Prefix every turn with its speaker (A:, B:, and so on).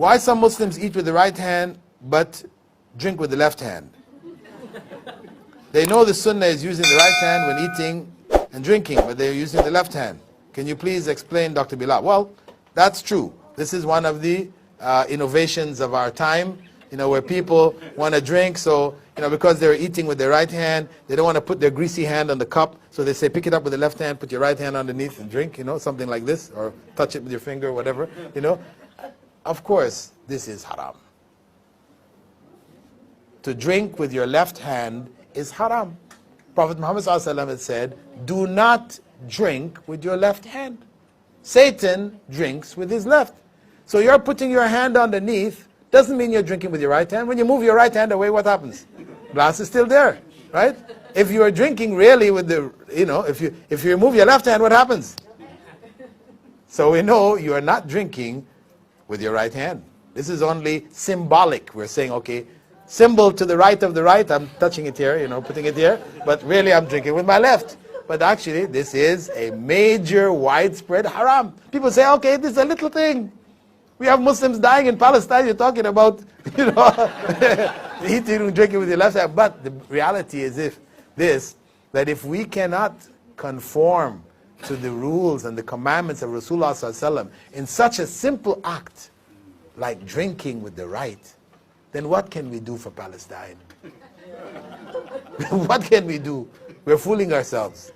A: Why some Muslims eat with the right hand but drink with the left hand? They know the sunnah is using the right hand when eating and drinking, but they're using the left hand. Can you please explain, Dr. Bilal? Well, that's true. This is one of the innovations of our time, where people want to drink, so, because they're eating with their right hand, they don't want to put their greasy hand on the cup, so they say, pick it up with the left hand, put your right hand underneath and drink, something like this, or touch it with your finger, whatever, Of course, this is haram. To drink with your left hand is haram. Prophet Muhammad ﷺ had said, do not drink with your left hand. Satan drinks with his left. So you're putting your hand underneath, doesn't mean you're drinking with your right hand. When you move your right hand away, what happens? Glass is still there, right? If you are drinking really with the, if you remove your left hand, what happens? So we know you are not drinking with your right hand. This is only symbolic. We're saying, okay, symbol to the right of the right, I'm touching it here, putting it here, but really I'm drinking with my left. But actually, this is a major, widespread haram. People say, okay, this is a little thing. We have Muslims dying in Palestine, you're talking about, eating and drinking with your left hand. But the reality is that if we cannot conform to the rules and the commandments of Rasulullah ﷺ in such a simple act, like drinking with the right, then what can we do for Palestine? What can we do? We're fooling ourselves,